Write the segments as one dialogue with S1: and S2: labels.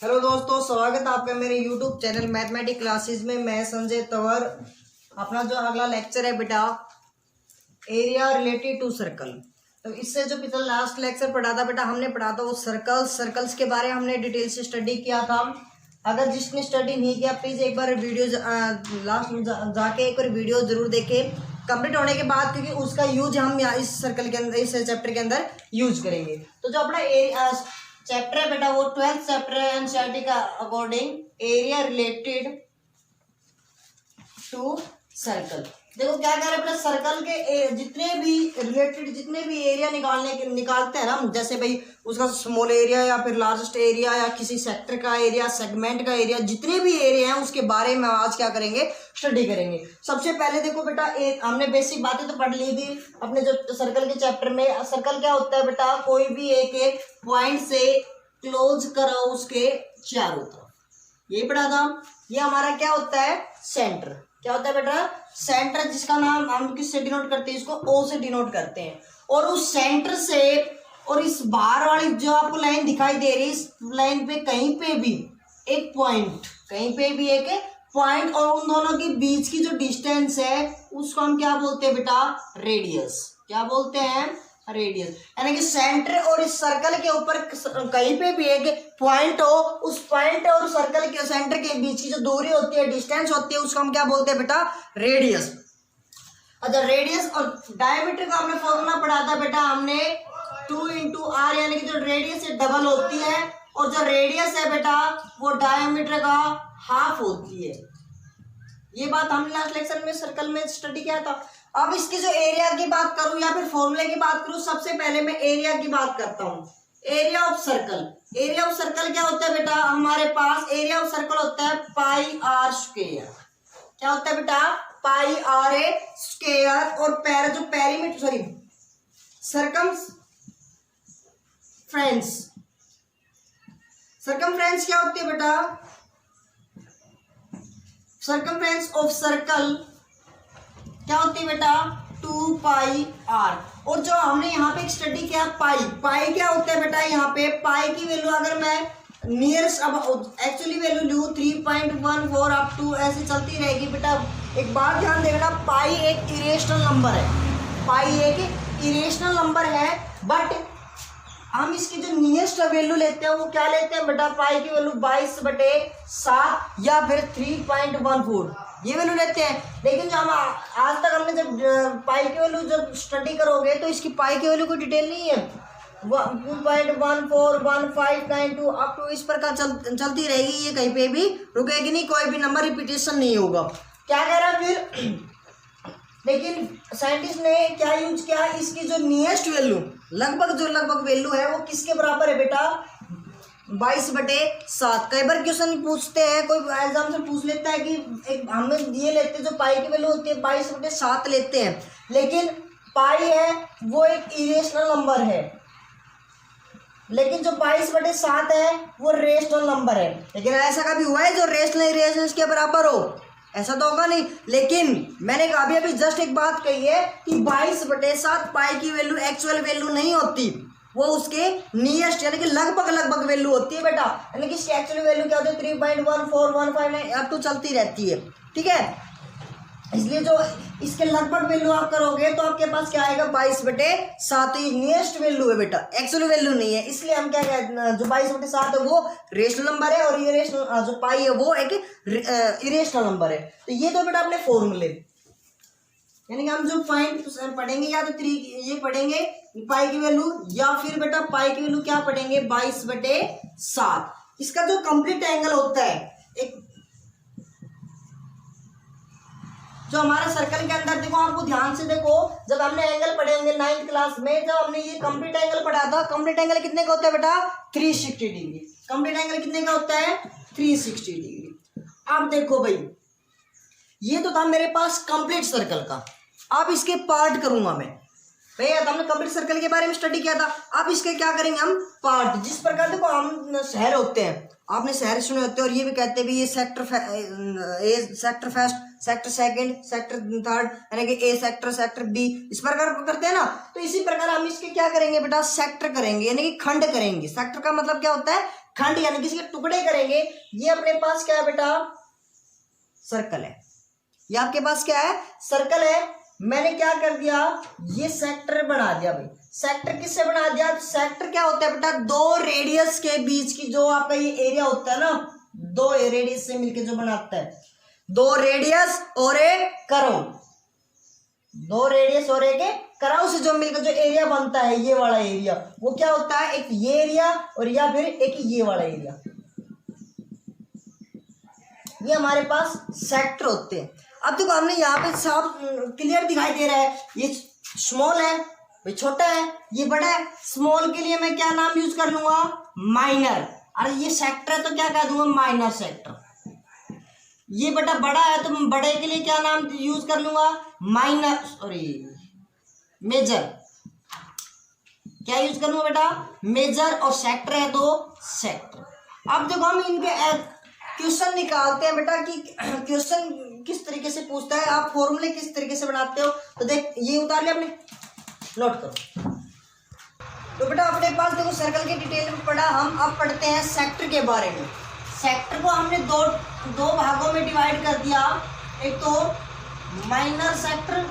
S1: Hello दोस्तों, स्वागत है आपका मेरे यूट्यूब चैनल मैथमेटिक क्लासेस में। मैं संजय तंवर। अपना जो अगला लेक्चर है बेटा, एरिया रिलेटेड टू सर्कल। तो इससे जो पिछला लास्ट लेक्चर पढ़ा था बेटा, हमने पढ़ा था वो सर्कल्स के बारे में हमने डिटेल से स्टडी किया था। अगर जिसने स्टडी नहीं किया प्लीज़ एक बार वीडियो लास्ट में जाके एक बार वीडियो जरूर देखें कंप्लीट होने के बाद, क्योंकि उसका यूज हम इस सर्कल के अंदर, इस चैप्टर के अंदर यूज करेंगे। तो जो अपना चैप्टर है बेटा वो 12th चैप्टर है एनसीईआरटी का according, area related to circle. देखो क्या कह रहे हैं बेटा, सर्कल के जितने भी एरिया निकालते हैं ना, जैसे भाई उसका स्मॉल एरिया या फिर लार्जेस्ट एरिया या किसी सेक्टर का एरिया, सेगमेंट का एरिया, जितने भी एरिया हैं उसके बारे में आज क्या करेंगे, स्टडी करेंगे। सबसे पहले देखो बेटा, हमने बेसिक बातें तो पढ़ ली थी अपने जो सर्कल के चैप्टर में। सर्कल क्या होता है बेटा, कोई भी एक पॉइंट से क्लोज करो उसके चारों तरफ, ये पढ़ा था। ये हमारा क्या होता है, सेंटर। क्या होता है बेटा, सेंटर, जिसका नाम हम किससे डिनोट करते हैं, इसको ओ से डिनोट करते हैं। और उस सेंटर से और इस बाहर वाली जो आपको लाइन दिखाई दे रही है, इस लाइन पे कहीं पे भी एक पॉइंट और उन दोनों के बीच की जो डिस्टेंस है उसको हम क्या बोलते हैं बेटा, रेडियस। क्या बोलते हैं, रेडियस। यानी कि सेंटर और इस सर्कल के ऊपर कहीं पे भी एक पॉइंट हो, उस पॉइंट और सर्कल के सेंटर के बीच की जो दूरी होती है, डिस्टेंस होती है, उसको हम क्या बोलते हैं बेटा, रेडियस। अच्छा, रेडियस और डायमीटर का हमने फॉर्मूला पढ़ा था बेटा, हमने 2 × r, यानी कि जो रेडियस है डबल होती है और जो रेडियस है बेटा वो डायमीटर का हाफ होती है। ये बात हमने लास्ट लेक्चर में सर्कल में स्टडी किया था। अब इसकी जो एरिया की बात करूं या फिर फॉर्मूले की बात करूं, सबसे पहले मैं एरिया की बात करता हूं। Area of circle. Area of circle क्या होता है बेटा, हमारे पास एरिया ऑफ सर्कल होता है पाई आर स्क्वायर। क्या होता है बेटा, पाई आर ए स्क्वायर। और जो पेरीमीटर, सॉरी, सरकमफ्रेंस क्या होती है बेटा, सरकमफ्रेंस ऑफ सर्कल क्या होती है बेटा, 2 पाई आर। और जो हमने यहाँ पे एक स्टडी किया पाई क्या होता है बेटा, यहाँ पे पाई की वैल्यू अगर मैं नियरेस्ट, अब एक्चुअली वैल्यू लूँ 3.14 अप टू ऐसे चलती रहेगी बेटा। एक बात ध्यान देना, पाई एक इरेशनल नंबर है, बट हम इसकी जो नियरेस्ट वैल्यू लेते हैं वो क्या लेते हैं बेटा, पाई की वैल्यू 22/7 या फिर 3.14 ये वैल्यू लेते हैं। लेकिन जो हम आज तक हमने जब पाई की वैल्यू जब स्टडी करोगे तो इसकी पाई की वैल्यू कोई डिटेल नहीं है, 2.141592 अप टू इस प्रकार चलती रहेगी, ये कहीं पे भी रुकेगी नहीं, कोई भी नंबर रिपीटेशन नहीं होगा। क्या कह रहा है फिर, लेकिन साइंटिस्ट ने क्या यूज किया, इसकी जो नियरेस्ट वैल्यू लगभग वैल्यू है वो किसके बराबर है बेटा, 22/7। कई बार क्वेश्चन पूछते हैं, कोई एग्जाम से पूछ लेता है कि एक हमें ये लेते हैं, जो पाई की वैल्यू होती है 22/7 लेते हैं, लेकिन पाई है वो एक इरेशनल नंबर है, लेकिन जो 22/7 है वो रेशनल नंबर है। लेकिन ऐसा कभी हुआ है जो रेशनल इरेशनल के बराबर हो, ऐसा तो होगा नहीं। लेकिन मैंने अभी जस्ट एक बात कही है कि 22/7 पाई की वैल्यू एक्चुअल वैल्यू नहीं होती, वो उसके नियरेस्ट यानी कि लगभग वैल्यू होती है बेटा। यानी कि इसकी एक्चुअल वैल्यू क्या होती है, 3.1415 अब तो चलती रहती है, ठीक है। इसलिए जो इसके लगभग वैल्यू आप करोगे तो आपके पास क्या आएगा, 22/7। नियरेस्ट वैल्यू है बेटा, एक्चुअल वैल्यू नहीं है, इसलिए हम क्या कहते हैं, जो 22/7 है वो रेशनल नंबर है और इरेशनल जो पाई है वो एक इरेशनल नंबर है। तो ये तो बेटा अपने फॉर्मूले, यानी कि हम जो पॉइंट पढ़ेंगे या तो 3 ये पढ़ेंगे पाई की वैल्यू, या फिर बेटा पाई की वैल्यू क्या पढ़ेंगे, 22/7। इसका जो कंप्लीट एंगल होता है, एक जो हमारा सर्कल के अंदर, देखो आपको ध्यान से देखो, जब हमने एंगल पढ़े होंगे 9th क्लास में, जब हमने ये कंप्लीट एंगल पढ़ा था, कंप्लीट एंगल कितने का होता है बेटा, 360 डिग्री। कंप्लीट एंगल कितने का होता है, 360 डिग्री। अब देखो भाई, ये तो था मेरे पास कंप्लीट सर्कल का। अब इसके पार्ट करूंगा मैं, भैया हमने कंप्लीट सर्कल के बारे में स्टडी किया था, अब इसके क्या करेंगे हम, पार्ट। जिस प्रकार देखो हम शहर होते हैं, आपने शहर सुने होते हैं, और ये भी कहते हैं भी ये sector first, sector second, sector third, यानी कि ए सेक्टर, सेक्टर बी, इस प्रकार करते हैं ना। तो इसी प्रकार हम इसके क्या करेंगे बेटा, सेक्टर करेंगे, यानी कि खंड करेंगे। सेक्टर का मतलब क्या होता है, खंड यानी कि इसके टुकड़े करेंगे, ये अपने पास क्या है बेटा, सर्कल है। ये आपके पास क्या है, सर्कल है। मैंने क्या कर दिया, ये सेक्टर बना दिया भाई। सेक्टर किससे बना दिया, सेक्टर क्या होता है बेटा, दो रेडियस के बीच की जो आपका ये एरिया होता है ना, दो रेडियस से मिलके जो बनाता है, दो रेडियस और एक कर्व, दो रेडियस और एक कर्व से जो मिलकर जो एरिया बनता है, ये वाला एरिया, वो क्या होता है, एक ये एरिया और या फिर एक ये वाला एरिया, ये हमारे पास सेक्टर होते हैं। अब देखो हमने यहाँ पे साफ क्लियर दिखाई दे रहा है, ये स्मॉल है भाई, छोटा है, ये बड़ा है। स्मॉल के लिए मैं क्या नाम यूज कर लूंगा, माइनर। अरे ये सेक्टर है तो क्या कह दूंगा, माइनर सेक्टर। ये बेटा बड़ा है तो बड़े के लिए क्या नाम यूज कर लूंगा, माइनर, सॉरी मेजर। क्या यूज करूंगा बेटा, मेजर। और सेक्टर है तो सेक्टर। अब देखो हम इनके क्वेश्चन निकालते हैं बेटा कि क्वेश्चन किस तरीके से पूछता है, आप फॉर्मूले किस तरीके से बनाते हो। तो देख ये उतार लिया आपने, नोट करो। तो बेटा अपने पास देखो सर्कल के डिटेल में पढ़ा, हम अब पढ़ते हैं सेक्टर के बारे में। सेक्टर को हमने दो भागों में डिवाइड कर दिया, एक तो माइनर सेक्टर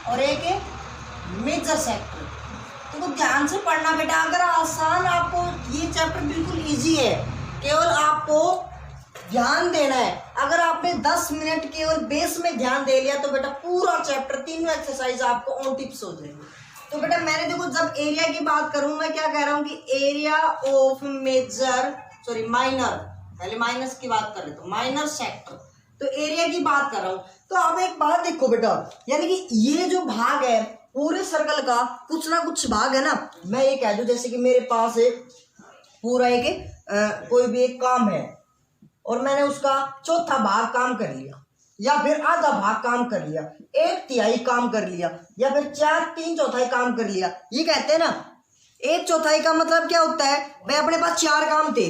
S1: और एक मेजर सेक्टर। तो ध्यान से पढ़ना बेटा, अगर आसान, आपको ये चैप्टर बिल्कुल इजी है, केवल आपको ध्यान देना है। अगर आपने 10 मिनट केवल बेस में ध्यान दे लिया तो बेटा पूरा चैप्टर, तीनों एक्सरसाइज आपको ऑन टिप्स हो जाएंगे। तो बेटा मैंने देखो जब एरिया की बात करूं, मैं क्या कह रहा हूं कि area of major, sorry minor, पहले माइनस की बात कर लेते हो, माइनर सेक्टर, तो एरिया की बात कर रहा हूं। तो अब एक बात देखो बेटा, यानी कि ये जो भाग है पूरे सर्कल का, कुछ ना कुछ भाग है ना, मैं ये कह दूं जैसे कि मेरे पास है पूरा एक कोई भी एक काम है और मैंने उसका चौथा भाग काम कर लिया, या फिर आधा भाग काम कर लिया, एक तिहाई काम कर लिया, या फिर 3/4 काम कर लिया। ये कहते हैं ना 1/4 का मतलब क्या होता है भाई, अपने पास 4 काम थे।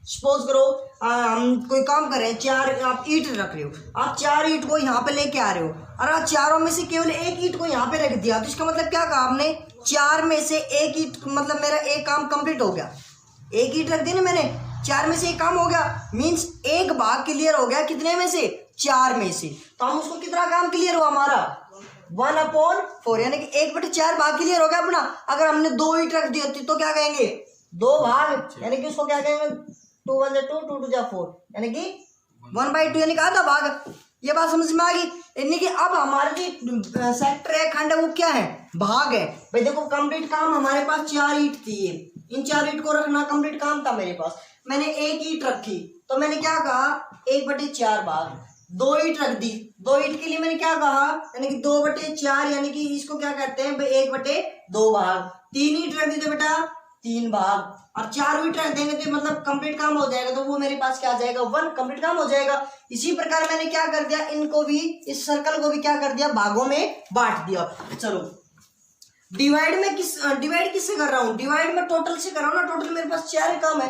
S1: सपोज करो हम कोई काम कर रहे हैं, 4 आप ईंट रख रहे हो, आप 4 ईंट को यहाँ पे लेके आ रहे हो, और आप चारों में से केवल एक ईंट को यहाँ पे रख दिया, तो इसका मतलब क्या कहा आपने, 4 में से एक ईंट, मतलब मेरा एक काम कंप्लीट हो गया। एक ईंट रख दी ना मैंने, 4 में से एक काम हो गया, मीन्स एक भाग क्लियर हो गया, कितने में से, 4 में से। तो हम उसको कितना काम क्लियर हुआ हमारा, 1/4, यानी कि 1/4 भाग क्लियर हो गया अपना। अगर हमने 2 ईंट रख दी होती तो क्या कहेंगे, 2 भाग, यानी कि उसको क्या कहेंगे, 2 1 2 2 2 4, यानी कि 1/2, यानी कि आधा भाग। ये बात समझ में आ गई। यानी कि अब हमारे जो सेक्टर है, खंड है, वो क्या है, भाग है भाई। देखो कंप्लीट काम हमारे पास 4 ईंट थी, इन 4 ईंट को रखना कंप्लीट काम था मेरे पास। मैंने एक ईंट रखी तो मैंने क्या कहा, 1/4 भाग। 2 ईंट रख दी, 2 ईंट के लिए मैंने क्या कहा, यानी कि 2/4, यानी कि इसको क्या कहते हैं भाई, 1/2 भाग। 3 ईंट रख दी तो बेटा 3 भाग, और 4 ईंट रख देंगे तो मतलब कंप्लीट काम हो जाएगा, तो वो मेरे पास क्या आ जाएगा, 1, कंप्लीट काम हो जाएगा। इसी प्रकार मैंने क्या कर दिया, इनको भी, इस सर्कल को भी क्या कर दिया, भागों में बांट दिया। चलो डिवाइड में डिवाइड किससे कर रहा हूँ, डिवाइड में टोटल से कर रहा हूँ ना, टोटल मेरे पास 4 काम है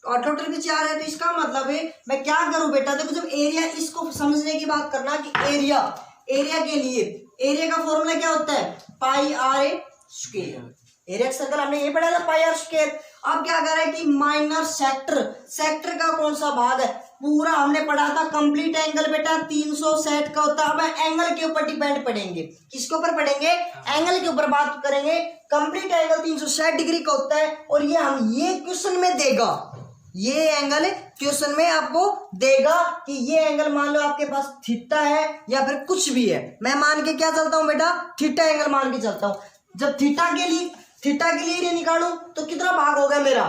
S1: और टोटल भी 4 है, तो इसका मतलब है मैं क्या करूं बेटा, देखो जब एरिया, इसको समझने की बात करना कि एरिया के लिए एरिया का फॉर्मूला क्या होता है, pi r square. Area circle हमने ये पढ़ा था, पाई आर स्क्वायर। अब क्या कर रहा है कि माइनर सेक्टर का कौन सा भाग है, पूरा हमने पढ़ा था कंप्लीट एंगल बेटा 360 का होता है। अब एंगल के ऊपर डिपेंड पड़ेंगे, किसके ऊपर पढ़ेंगे, एंगल के ऊपर बात करेंगे। कंप्लीट एंगल 360 डिग्री का होता है, और ये हम ये क्वेश्चन में देगा, ये एंगल क्वेश्चन में आपको देगा कि ये एंगल मान लो आपके पास थीटा है या फिर कुछ भी है। मैं मान के क्या चलता हूं बेटा, थीटा एंगल मान के चलता हूं। जब थीटा के लिए एरिया निकालू तो कितना भाग हो गया मेरा,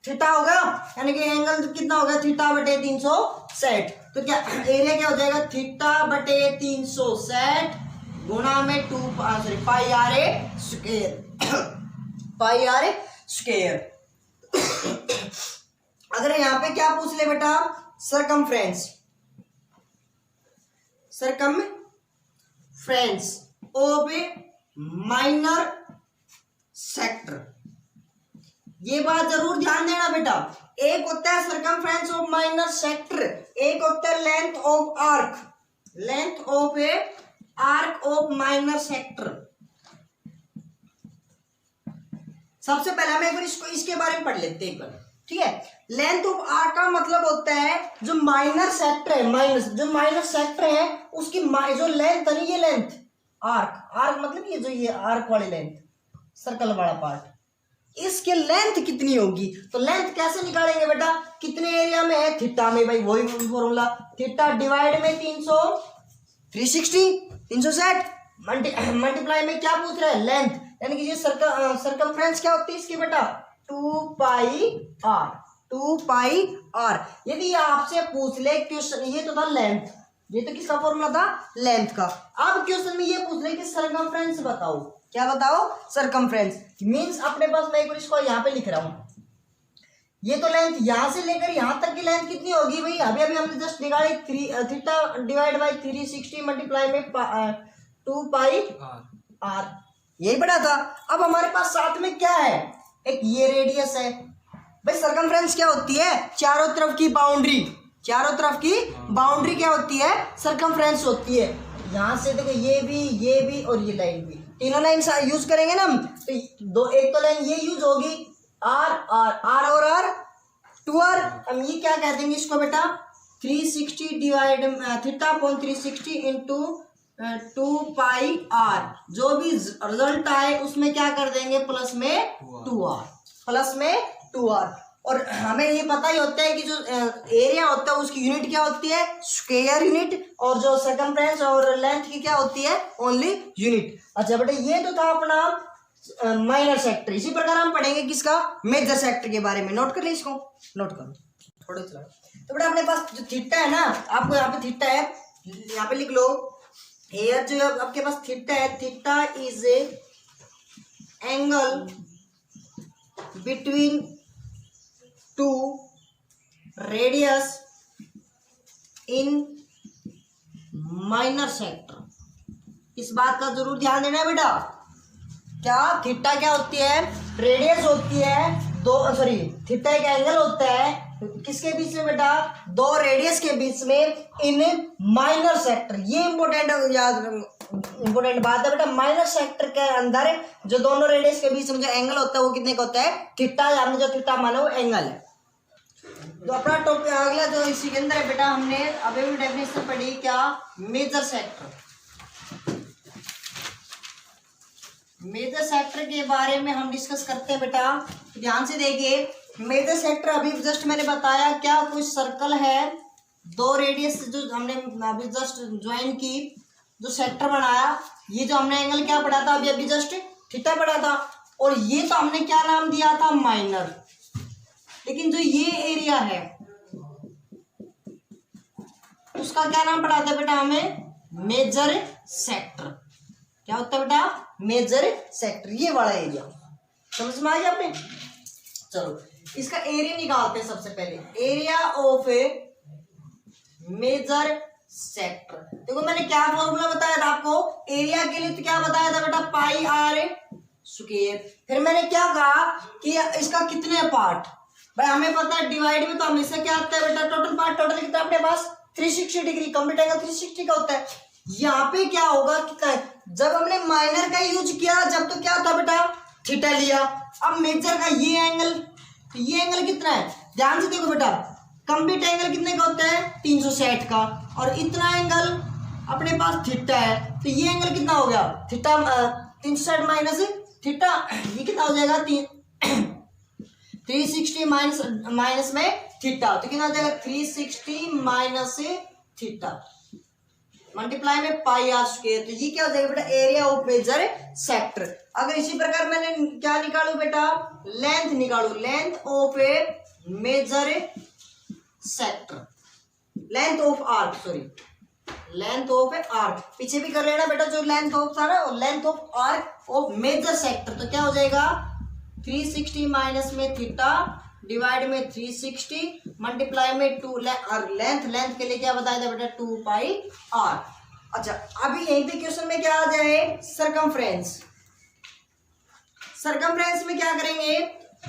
S1: थीटा हो गया, यानी कि एंगल कितना हो गया, थीटा/360। तो क्या एरिया क्या हो जाएगा, थीटा/360 गुणा में 2 पाई आर स्क्वायर। अगर यहाँ पे क्या पूछ ले बेटा, circumference of a minor sector, ये बात जरूर ध्यान देना बेटा। एक होता है सरकमफ्रेंस ऑफ माइनर सेक्टर, एक होता है length of A arc of minor sector. सबसे पहले हम एक बार इसके बारे में पढ़ लेते हैं एक बार। ठीक है। लेंथ ऑफ आर्क का मतलब होता है जो माइनर सेक्टर है, माइनर सेक्टर है उसकी जो लेंथ है ना, ये लेंथ आर्क मतलब ये जो ये आर्क वाली लेंथ, सर्कल वाला पार्ट, इसके लेंथ कितनी होगी। तो लेंथ कैसे निकालेंगे बेटा, कितने एरिया में है, थीटा में, भाई वही फॉर्मूला, थीटा डिवाइड में 360 मल्टीप्लाई में क्या पूछ रहा है, लेंथ, यानी कि ये सर्कमफ्रेंस क्या होती है इसकी बेटा, 2 पाई आर। यदि आपसे पूछ ले क्वेश्चन, ये तो था लेंथ, ये तो किसका फॉर्मूला था, लेंथ का। अब क्वेश्चन में ये पूछ ले कि सर्कमफ्रेंस बताओ, क्या बताओ, सर्कमफ्रेंस मींस अपने पास, मैं एक बार इसको यहाँ पे लिख रहा हूं, ये तो लेंथ यहां से लेकर यहां तक की लेंथ कितनी होगी भाई, अभी हमने जस्ट निकाली, थीटा डिवाइड बाई 360 मल्टीप्लाई में 2 पाई आर, यही पड़ा था। अब हमारे पास साथ में क्या है, एक ये रेडियस है भाई। सर्कमफ्रेंस क्या होती है, चारों तरफ की बाउंड्री क्या होती है, सर्कमफ्रेंस होती है। यहां से देखो ये भी और ये लाइन भी, तीनों लाइन यूज करेंगे ना हम, तो एक तो लाइन ये यूज होगी, आर और आर 2r। हम ये क्या कह देंगे इसको बेटा, 360 divide theta upon 360 into 2 pi R, जो भी रिजल्ट आए उसमें क्या कर देंगे, प्लस में 2r। और हमें ये पता ही होता है कि जो एरिया होता है उसकी यूनिट क्या होती है, स्क्वायर यूनिट, और जो सर्कमफ्रेंस और लेंथ की क्या होती है, ओनली यूनिट। अच्छा बेटा, ये तो था अपना माइनर सेक्टर। इसी प्रकार हम पढ़ेंगे किसका, मेजर सेक्टर के बारे में। नोट कर ले इसको, नोट करो थोड़ा सा। तो बेटा अपने पास जो थीटा है ना, आपको यहाँ पे थीटा है, यहाँ पे लिख लो, हेयर जो आपके पास थीटा है, theta is A angle between two radius in minor sector. इस बात का जरूर ध्यान देना है बेटा, क्या थीटा क्या होती है, रेडियस होती है, थीटा एक एंगल होता है किसके बीच में बेटा, दो रेडियस के बीच में इन माइनर सेक्टर। ये इंपॉर्टेंट बात है बेटा, माइनर सेक्टर के अंदर जो दोनों रेडियस के बीच में जो एंगल होता है वो कितने का होता है, थीटा। हमने जो थीटा माना वो एंगल है। तो अपना टॉपिक अगला जो इसी के अंदर है बेटा, हमने अभी भी डेफिनेशन पढ़ी क्या, मेजर सेक्टर। मेजर सेक्टर के बारे में हम डिस्कस करते हैं बेटा, ध्यान से देखिए। मेजर सेक्टर अभी जस्ट मैंने बताया क्या, कुछ सर्कल है, दो रेडियस जो हमने अभी जस्ट ज्वाइन की, जो सेक्टर बनाया, ये जो हमने एंगल क्या पढ़ा था अभी जस्ट, थीटा पढ़ा था, और ये तो हमने क्या नाम दिया था, माइनर। लेकिन जो ये एरिया है उसका क्या नाम पढ़ाते हैं बेटा हमें, मेजर सेक्टर। क्या होता है बेटा, मेजर सेक्टर, ये वाला एरिया। समझ में आ गया आपने। चलो इसका एरिया निकालते हैं सबसे पहले, area of a major sector. देखो मैंने क्या फॉर्मूला बताया था आपको एरिया के लिए, तो क्या बताया था बेटा, पाई आर स्क्वायर। फिर मैंने क्या कहा कि इसका कितने पार्ट, भाई हमें पता है डिवाइड में तो हमेशा क्या आता है बेटा, टोटल पार्ट। टोटल कितना अपने पास 360 डिग्री, कंप्लीट एंगल 360 का होता है। यहाँ पे क्या होगा, कितना है, जब हमने माइनर का यूज किया जब तो क्या था बेटा, थीटा लिया। अब मेजर का ये एंगल, तो ये एंगल कितना है, ध्यान से देखो बेटा, कंप्लीट एंगल कितने का होता है, 360 का, और इतना एंगल अपने पास थीटा है, तो ये एंगल कितना हो गया, थीटा 360 माइनस थीटा, ये कितना हो जाएगा, 360 माइनस में थीटा, तो कितना हो जाएगा, 360 माइनस थीटा मल्टीप्लाई में पाई आर स्क्वायर। तो ये क्या हो जाएगा बेटा, एरिया ऑफ मेजर सेक्टर। अगर इसी प्रकार मैंने क्या निकालू बेटा, लेंथ निकालू, length of a major sector, length of arc, length of arc, पीछे भी कर लेना बेटा, जो लेंथ ऑफ था ना, length of arc of major sector. तो क्या हो जाएगा, 360 माइनस में थीटा डिवाइड में 360 मल्टीप्लाई में 2, और लेंथ के लिए क्या बताया था बेटा, 2 पाई आर। अच्छा अभी यहीं पे क्वेश्चन में क्या आ जाए, सरकमफ्रेंस। सरकमफ्रेंस में क्या करेंगे,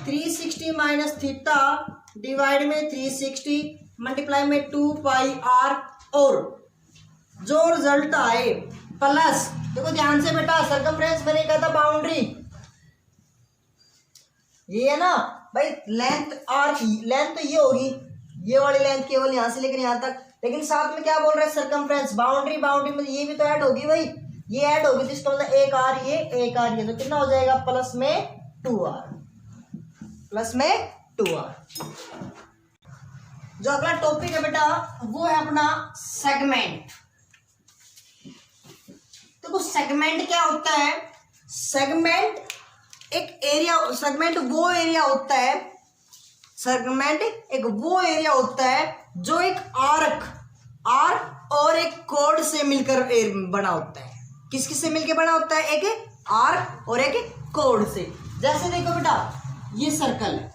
S1: 360 माइनस थीटा डिवाइड में 360 मल्टीप्लाई में 2 पाई आर, और जो रिजल्ट आए प्लस, देखो ध्यान से बेटा, सरकमफ्रेंस मैंने कहा था बाउंड्री, ये है ना भाई लेंथ आर की लेंथ तो ये होगी, ये वाली लेंथ केवल यहाँ से लेकर यहाँ तक, लेकिन साथ में क्या बोल रहे हैं सर्कमफ्रेंस, बाउंड्री में ये भी तो ऐड होगी भाई, ये ऐड होगी तो इसका मतलब एक आर ये तो कितना हो जाएगा प्लस में 2r, प्लस में 2r। जो अगला टॉपिक है बेटा वो है अपना सेगमेंट। देखो सेगमेंट क्या होता है, सेगमेंट एक एरिया, सेगमेंट वो एरिया होता है, सेगमेंट एक वो एरिया होता है जो एक आर्क और एक कॉर्ड से मिलकर बना होता है। किस किस से मिलकर बना होता है, एक आर्क और एक कॉर्ड से। जैसे देखो बेटा ये सर्कल है,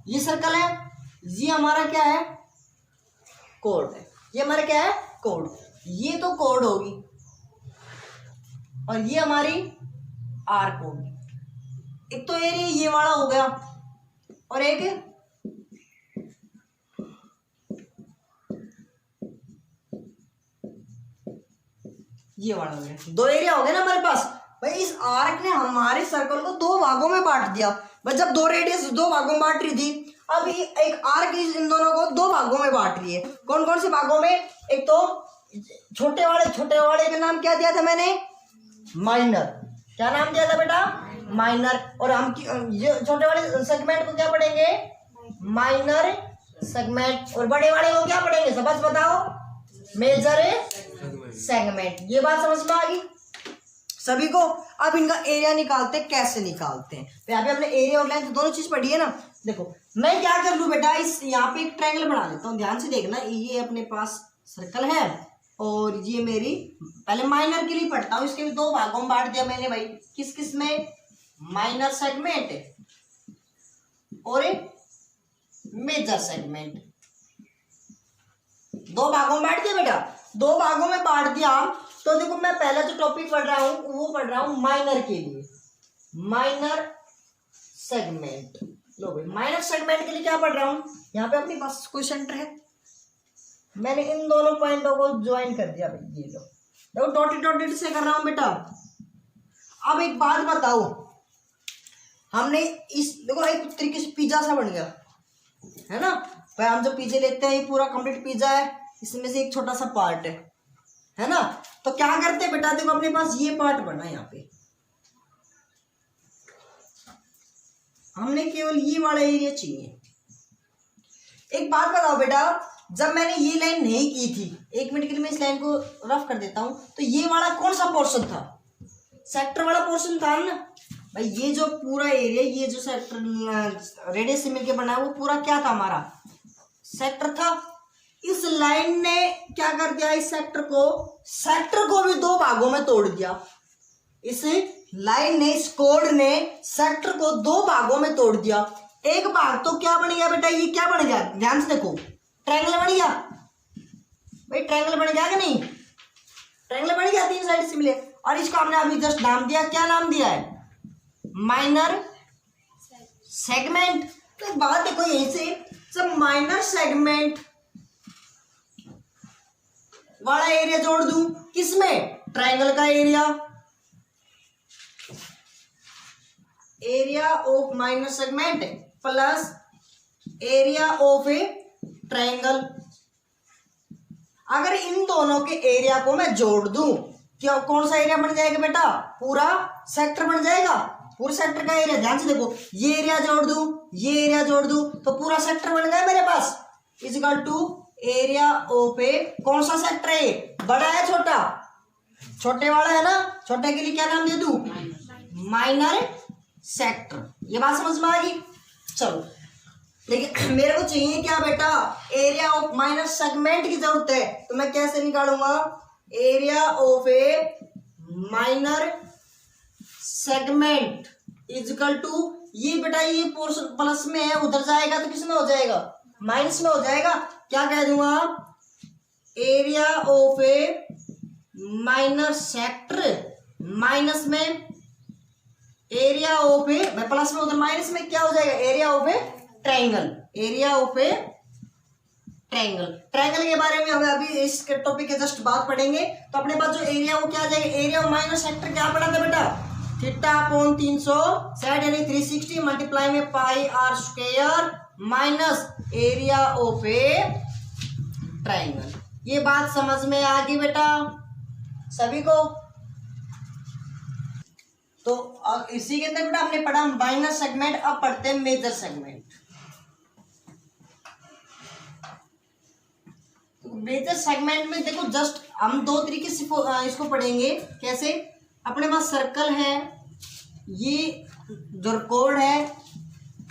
S1: ये सर्कल है, ये हमारा क्या है कॉर्ड है, ये हमारा क्या है कॉर्ड, ये तो कॉर्ड होगी और ये हमारी आर्क होगी। एक तो एरिया ये वाला हो गया और एक ये वाला हो गया, दो एरिया हो गए ना हमारे पास। भाई इस आर्क ने हमारे सर्कल को दो भागों में बांट दिया। भाई जब दो रेडियस दो भागों में बांट रही थी, अब एक आर्क इन दोनों को दो भागों में बांट रही है। कौन कौन से भागों में, एक तो छोटे वाले का नाम क्या दिया था मैंने, माइनर। क्या नाम दिया था बेटा, माइनर। और हम ये छोटे वाले सेगमेंट को क्या पढ़ेंगे, माइनर सेगमेंट। और बड़े वाले को क्या पढ़ेंगे, सबस बताओ, मेजर सेगमेंट। ये बात समझ में आ गई सभी को। अब इनका एरिया निकालते कैसे निकालते हैं, तो यहाँ पे हमने एरिया और लेंथ दोनों चीज पढ़ी है ना। देखो मैं क्या कर लूँ बेटा, इस यहाँ पे एक ट्रायंगल बना लेता हूँ, ध्यान से देखना। ये अपने पास सर्कल है और ये मेरी, पहले माइनर के लिए पढ़ता हूँ, इसके भी दो भागों में बांट दिया मैंने भाई, किस किस में, माइनर सेगमेंट और एक मेजर सेगमेंट। दो भागों में बांट दिया बेटा, दो भागों में बांट दिया। तो देखो मैं पहला जो टॉपिक पढ़ रहा हूं वो पढ़ रहा हूं माइनर के लिए, माइनर सेगमेंट। लो भाई माइनर सेगमेंट के लिए क्या पढ़ रहा हूं, यहाँ पे अपने पास कोई सेंटर है, मैंने इन दोनों पॉइंटों को ज्वाइन कर दिया भाई। ये लो देखो डॉटेड से कर रहा हूं बेटा। अब एक बात बताओ, हमने इस देखो एक तरीके से पिज्जा सा बन गया है ना भाई। हम जो पिज्जा लेते हैं ये पूरा कंप्लीट पिज्जा है, इसमें से एक छोटा सा पार्ट है ना। तो क्या करते हैं बेटा, देखो अपने पास ये पार्ट बना है, यहाँ पे हमने केवल ये वाला एरिया चाहिए। एक बात बताओ बेटा, जब मैंने ये लाइन नहीं की थी, एक मिनट के लिए मैं इस लाइन को रफ कर देता हूं, तो ये वाला कौन सा पोर्शन था, सेक्टर वाला पोर्शन था ना भाई। ये जो पूरा एरिया, ये जो सेक्टर रेडियस से मिलके बना है वो पूरा क्या था, हमारा सेक्टर था। इस लाइन ने क्या कर दिया, इस सेक्टर को भी दो भागों में तोड़ दिया। इस लाइन ने, इस कोड ने सेक्टर को दो भागों में तोड़ दिया। एक भाग तो क्या बन गया बेटा, ये क्या बन गया, ध्यान से देखो, ट्रायंगल बन गया भाई। ट्रायंगल बन गया कि नहीं, ट्रायंगल बन गया, तीन साइड से मिले। और इसको हमने अभी जस्ट नाम दिया, क्या नाम दिया है, माइनर सेगमेंट। तो एक बात देखो, यहीं से सब माइनर सेगमेंट वाला एरिया जोड़ दूं किसमें, ट्रायंगल का area, area of minor segment plus area of a triangle. अगर इन दोनों के एरिया को मैं जोड़ दूं, क्या कौन सा एरिया बन जाएगा बेटा, पूरा सेक्टर बन जाएगा, पूरे सेक्टर का एरिया। ध्यान से देखो, ये एरिया जोड़ दूं, ये एरिया जोड़ दूं, तो पूरा सेक्टर बन गया मेरे पास, is equal to area of a, कौन सा सेक्टर है, बड़ा है छोटा, छोटे वाला है ना, छोटे के लिए क्या नाम दे दूं, माइनर सेक्टर। ये बात समझ में आ गई। चलो लेकिन मेरे को चाहिए क्या बेटा, एरिया ऑफ माइनर सेगमेंट की जरूरत है, तो मैं कैसे निकालूंगा, area of a minor segment is equal to, ये बेटा ये पोर्शन प्लस में है, उधर जाएगा तो किस में हो जाएगा, माइनस में हो जाएगा। क्या कह दूंगा, area of a minor sector minus में एरिया ऑफ ए, प्लस में उधर माइनस में क्या हो जाएगा, area of a triangle, area of a triangle. Triangle के बारे में हम अभी इस टॉपिक के जस्ट बात पढ़ेंगे। तो अपने पास जो एरिया वो क्या आ जाएगा, एरिया ऑफ माइनर सेक्टर क्या पढ़ा था बेटा, थीटा अपॉन 360 यानी 360 मल्टीप्लाई में pi r square minus area of a triangle. ये बात समझ में आ गई बेटा सभी को? तो इसी के अंदर बेटा हमने पढ़ा माइनर सेगमेंट, अब पढ़ते हैं मेजर सेगमेंट। मेजर सेगमेंट में देखो जस्ट हम दो तरीके से इसको पढ़ेंगे। कैसे? अपने पास सर्कल है, ये जो कोड है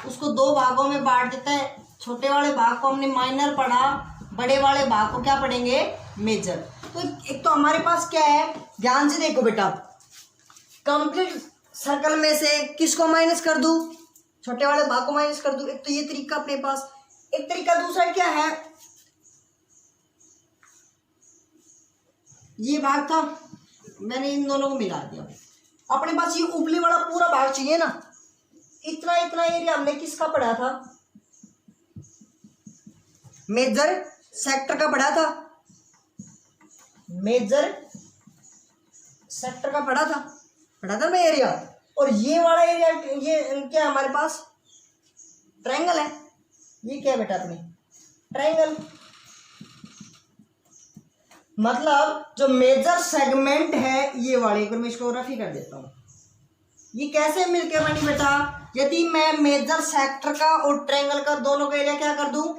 S1: उसको दो भागों में बांट देता है। छोटे वाले भाग को हमने माइनर पढ़ा, बड़े वाले भाग को क्या पढ़ेंगे? मेजर। तो एक तो हमारे पास क्या है, ध्यान से देखो बेटा, कंप्लीट सर्कल में से किसको माइनस कर दूं? छोटे वाले भाग को माइनस कर दूं। एक तो ये तरीका अपने पास। एक तरीका दूसरा क्या है, ये भाग था, मैंने इन दोनों को मिला दिया। अपने पास ये ऊपरी वाला पूरा भाग चाहिए ना, इतना इतना एरिया हमने किसका पढ़ा था? मेजर सेक्टर का पढ़ा था। मेजर सेक्टर का पढ़ा था मैं एरिया। और ये वाला एरिया ये क्या हमारे पास? ट्रायंगल है। ये क्या है बेटा अपने? ट्रायंगल। मतलब जो मेजर सेगमेंट है ये वाले, एक बार मैं इसको रफी कर देता हूं। ये कैसे मिलके बनी बेटा? यदि मैं मेजर सेक्टर का और ट्रायंगल का दोनों का एरिया क्या कर दूं?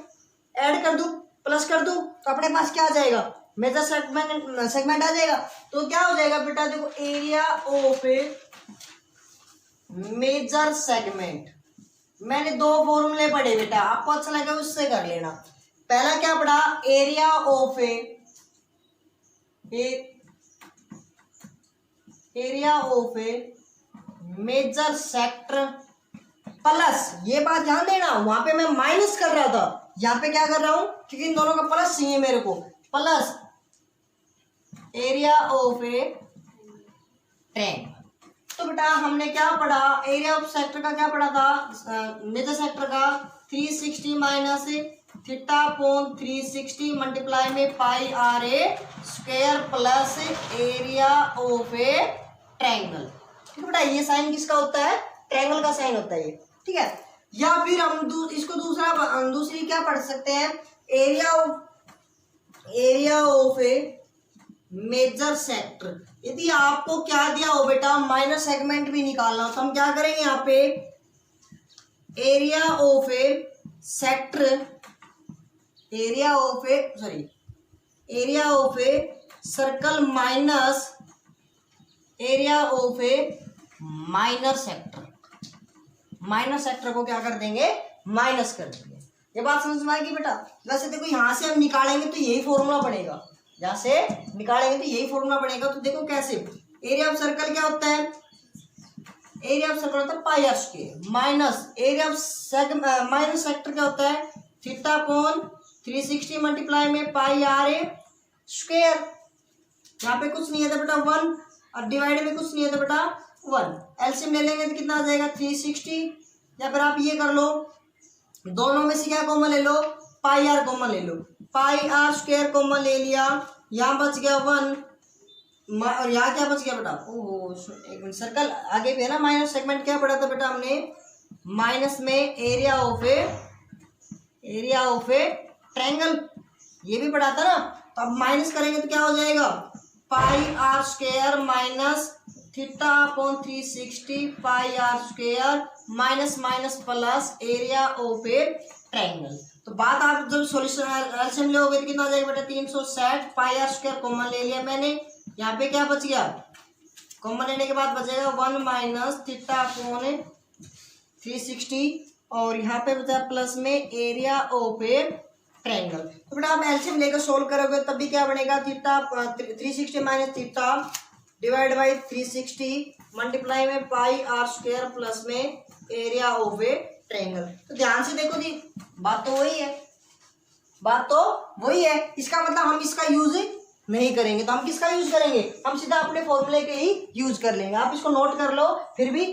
S1: ऐड कर दूं, प्लस कर दूं, तो अपने पास क्या आ जाएगा? मेजर सेगमेंट आ जाएगा। तो क्या हो जाएगा बेटा? देखो, area of a major segment. मैंने दो फॉर्मूले पढ़े बेटा, आपको अच्छा लगे उससे कर लेना। पहला क्या पढ़ा? Area of a major sector plus, ये बात ध्यान देना, वहां पे मैं माइनस कर रहा था, यहाँ पे क्या कर रहा हूं? क्योंकि इन दोनों का प्लस चाहिए मेरे को। Plus area of a triangle. तो बेटा हमने क्या पढ़ा? एरिया ऑफ सेक्टर का क्या पढ़ा था? मेजर सेक्टर का 360 माइनस थीटा अपॉन 360 मल्टीप्लाई में pi r a square plus area of a triangle. ठीक है बेटा, ये साइन किसका होता है? ट्रायंगल का साइन होता है ये। ठीक है। या फिर हम इसको दूसरी क्या पढ़ सकते हैं? Area of a major sector. यदि आपको क्या दिया हो बेटा, माइनर सेगमेंट भी निकालना हो, तो हम क्या करेंगे? यहाँ पे area of A sector, area of a circle minus area of a minor sector. Minor sector को क्या कर देंगे? माइनस कर देंगे। ये बात समझ में आएगी बेटा? वैसे देखो, यहां से हम निकालेंगे तो यही फॉर्मूला बनेगा, यहां से निकालेंगे तो यही फॉर्मूला बनेगा। तो देखो कैसे, एरिया ऑफ सर्कल क्या होता है? एरिया ऑफ सर्कल होता है pi r square minus area of minor sector क्या होता है? थीटा अपॉन 360 मल्टीप्लाई में पाई आर ए स्क्वायर। यहाँ पे कुछ नहीं है था बेटा 1, और डिवाइड में कुछ नहीं है था बेटा 1। एलसीएम ले लेंगे तो कितना आ जाएगा? 360। या फिर आप ये कर लो, दोनों में से क्या कॉमन ले लो? पाई आर कॉमन ले लो। पाई आर स्क्वायर कॉमन ले लिया, यहाँ बच गया 1, और यहाँ क्या बच गया बेटा? ओहो, एक मिनट, सर्कल आगे भी है ना। माइनस सेगमेंट क्या पढ़ा था बेटा हमने? माइनस में एरिया ऑफ ए ट्रायंगल, ये भी पढ़ा था ना। तो अब माइनस करेंगे तो क्या हो जाएगा? Pi r square minus theta upon 360 pi r square minus minus plus area of a triangle. तो बात आप जब सॉल्यूशन एलसीएम लोगे तो कितना आ जाएगा बेटा? 360। पाई आर स्क्वायर कॉमन ले लिया मैंने, यहाँ पे क्या बच गया? कॉमन लेने के बाद बचेगा 1 माइनस थीटा अपॉन 360, और यहाँ पे बचा प्लस में एरिया ऑफ ए ट्रायंगल। तो बेटा आप एलसीएम लेकर सोल्व करोगे तब भी क्या बनेगा? Theta 360 minus theta divide by 360 multiply में पाई आर स्क्वायर प्लस में एरिया ऑफ ए ट्रायंगल। तो ध्यान से देखो जी, बात तो वही है। इसका मतलब हम इसका यूज नहीं करेंगे। तो हम किसका यूज करेंगे, हम सीधा अपने फॉर्मूले के ही यूज कर लेंगे। आप इसको नोट कर लो फिर भी।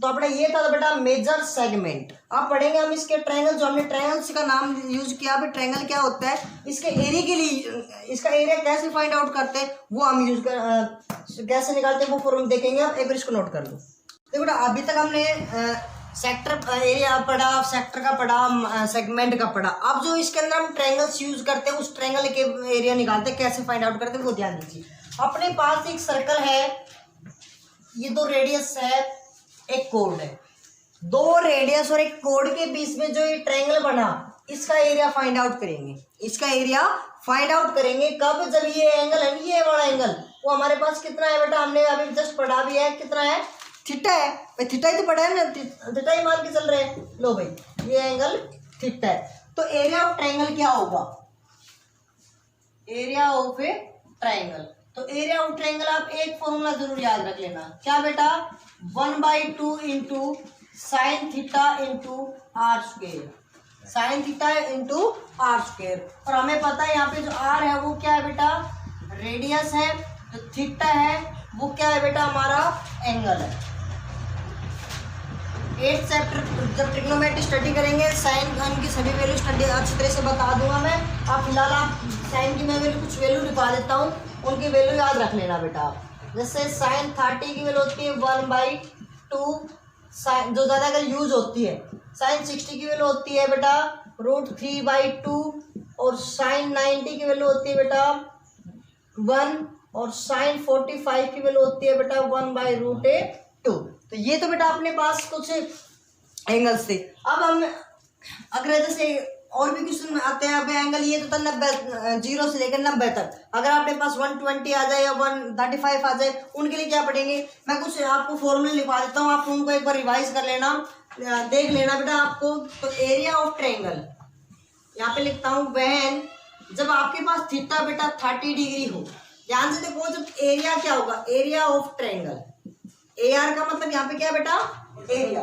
S1: तो अपना ये था बेटा मेजर सेगमेंट। आप पढ़ेंगे हम इसके ट्रायंगल, जो हमने ट्रायंगल्स का नाम यूज किया। अब ट्रायंगल क्या होता है, इसके एरिया के लिए, इसका एरिया कैसे फाइंड आउट करते हैं वो हम यूज कर कैसे निकालते हैं वो फॉर्मूला देखेंगे। आप एक बार इसको नोट कर लो। देखो बेटा अभी तक हमने सेक्टर एरिया पढ़ा, सेक्टर का पढ़ा, सेगमेंट का पढ़ा। अब जो इसके अंदर हम ट्रायंगल्स यूज करते हैं, उस ट्रायंगल के एरिया निकालते हैं, कैसे फाइंड आउट करते हैं वो ध्यान दीजिए। अपने पास एक सर्कल है, ये दो रेडियस है, एक कोड है। दो रेडियस और एक कोड के बीच में जो ये ट्रायंगल बना, इसका एरिया फाइंड आउट करेंगे। इसका एरिया फाइंड आउट करेंगे कब, जब ये एंगल है, ये वाला एंगल, वो हमारे पास कितना है बेटा, हमने अभी जस्ट पढ़ा भी है, कितना है, थीटा है भाई। थीटा ही तो पढ़ा है ना, थीटा ही मान के चल रहे हैं। लो भाई ये एंगल थीटा है। तो एरिया ऑफ ट्रायंगल क्या होगा, एरिया ऑफ ए ट्रायंगल। तो एरिया ऑफ ट्रायंगल आप एक फॉर्मूला जरूर याद रख लेना, क्या बेटा, 1/2 into sine theta into R square, sine theta into R square. और हमें पता है यहाँ पे जो आर है वो क्या है बेटा, रेडियस है, जो थीटा है वो क्या है बेटा, हमारा एंगल है। 8th चैप्टर जब ट्रिग्नोमेट्री स्टडी करेंगे, साइन घन की सभी वैल्यू स्टडी अच्छी तरह से बता दूंगा मैं। आप फिलहाल आप साइन की मैं वैल्यू कुछ वैल्यू लिखा देता हूँ, उनकी वैल्यू याद रख लेना बेटा आप। जैसे साइन 30 की वैल्यू होती है 1/2, साइन जो ज़्यादा अगर यूज होती है। साइन 60 की वैल्यू होती है बेटा √3/2, और साइन 90 की वैल्यू होती है बेटा 1, और साइन 45 की वैल्यू होती है बेटा 1/√2। तो ये तो बेटा अपने पास कुछ एंगल्स थे। अब हम अगर जैसे और भी क्वेश्चन आते हैं, अब एंगल ये तो था 90, 0 से लेकर 90 तक। अगर आपके पास 120 आ जाए या 135 आ जाए, उनके लिए क्या पढ़ेंगे, मैं कुछ आपको फॉर्मूले लिखवा देता हूँ, आप उनको एक बार रिवाइज कर लेना, देख लेना बेटा आपको। तो एरिया ऑफ ट्रायंगल यहाँ पे लिखता हूँ, वहन जब आपके पास थीटा बेटा 30 डिग्री हो। ध्यान से देखो, जब एरिया क्या होगा, एरिया ऑफ ट्रायंगल, AR का मतलब यहाँ पे क्या है बेटा, एरिया।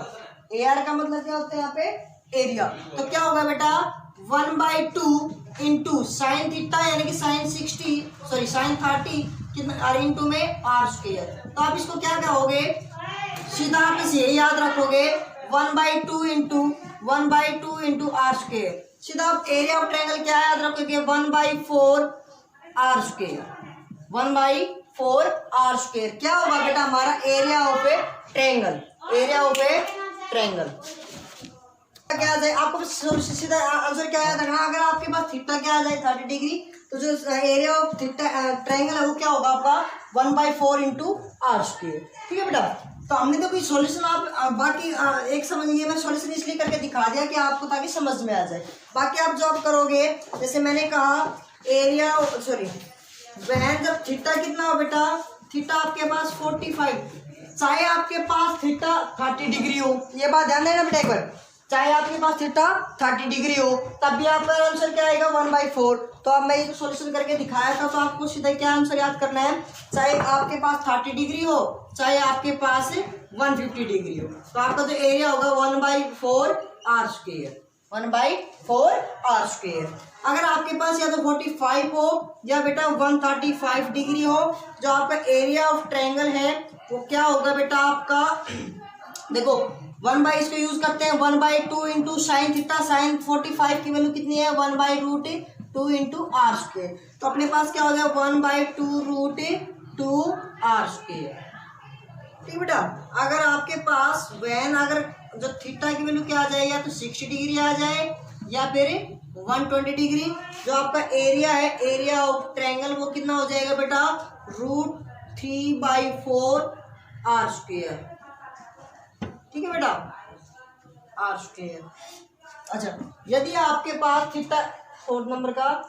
S1: AR का मतलब क्या होता है यहाँ पे, एरिया। तो क्या होगा बेटा 1/2 इंटू साइन थीटा यानी कि साइन 30 कितना, इंटू में आर स्क्वायर। तो आप इसको क्या कहोगे, सीधा आप इसे याद रखोगे 1/2 इंटू आर स्क्वायर। सीधा आप एरिया ऑफ ट्रायंगल क्या याद रखोगे, 1/4 आर स्क्वायर, 1/4 आर स्क्वायर। क्या होगा बेटा हमारा area of a triangle, area of a triangle क्या आ जाए, आपको सीधा आंसर क्या याद रखना, अगर आपके पास थीटा क्या आ जाए 30 डिग्री, तो जो एरिया ऑफ थीटा ट्रायंगल है वो क्या होगा आपका 1/4 इंटू आर स्क्वायर। ठीक है बेटा। तो हमने तो कोई सॉल्यूशन आप बाकी एक समझिए, मैं सॉल्यूशन इसलिए करके दिखा दिया कि आपको ताकि समझ में आ जाए। बाकी आप जो आप करोगे, जैसे मैंने कहा एरिया वहन जब थीटा कितना हो बेटा, थीटा आपके पास 45, चाहे आपके पास थीटा 30 डिग्री हो, ये बात ध्यान देना बेटा एक बार, चाहे आपके पास थीटा 30 डिग्री हो, तब भी आपका आंसर क्या आएगा 1/4। तो अब मैं ये सॉल्यूशन करके दिखाया था, तो आपको सीधा क्या आंसर याद करना है, चाहे आपके पास 30 डिग्री हो, चाहे आपके पास 150 डिग्री हो, तो आपका जो एरिया होगा 1/4 आर स्क्वायर, 1/4 आर स्क्वायर। अगर आपके पास या तो 45 हो या बेटा 135 डिग्री हो, जो आपका एरिया ऑफ ट्रायंगल है वो क्या होगा बेटा आपका, देखो 1 इसको यूज करते हैं 1/2 इंटू साइन थीटा, साइन 45 की वैल्यू कितनी है 1/√2 इंटू आर स्क्वायर। तो अपने पास क्या हो गया 1/2√2 आर स्क्वायर। ठीक बेटा। अगर आपके पास वैन अगर जो थीटा की वैल्यू क्या आ जाए, या तो 60 डिग्री आ जाए या फिर 120 डिग्री, जो आपका एरिया है एरिया ऑफ ट्रायंगल वो कितना हो जाएगा बेटा √3/4 आर स्क्वायर। ठीक है बेटा, आर स्क्वायर। अच्छा, यदि आपके पास थीटा 4 नंबर का,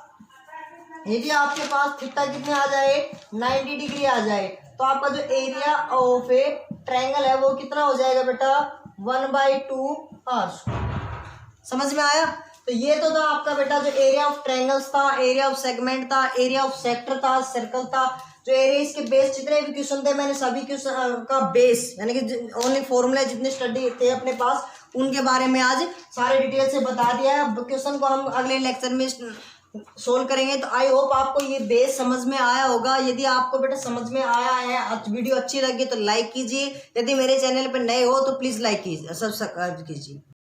S1: यदि आपके पास थीटा कितने आ जाए 90 डिग्री आ जाए, तो आपका जो एरिया ऑफ ए ट्रायंगल है वो कितना हो जाएगा बेटा 1/2 आर स्क्वायर। समझ में आया। तो ये तो था आपका बेटा जो एरिया ऑफ ट्रायंगल्स था, एरिया ऑफ सेगमेंट था, एरिया ऑफ सेक्टर था, सर्कल था। जो एरिया इसके बेस जितने भी क्वेश्चन थे, मैंने सभी क्वेश्चन का बेस यानी कि ओनली फॉर्मूला जितने स्टडी थे अपने पास, उनके बारे में आज सारे डिटेल से बता दिया है। अब क्वेश्चन को हम अगले लेक्चर में सोल्व करेंगे। तो आई होप आपको ये बेस समझ में आया होगा। यदि आपको बेटा समझ में आया है, वीडियो अच्छी लगी तो लाइक कीजिए। यदि मेरे चैनल पर नए हो तो प्लीज़ लाइक कीजिए, सब्सक्राइब कीजिए।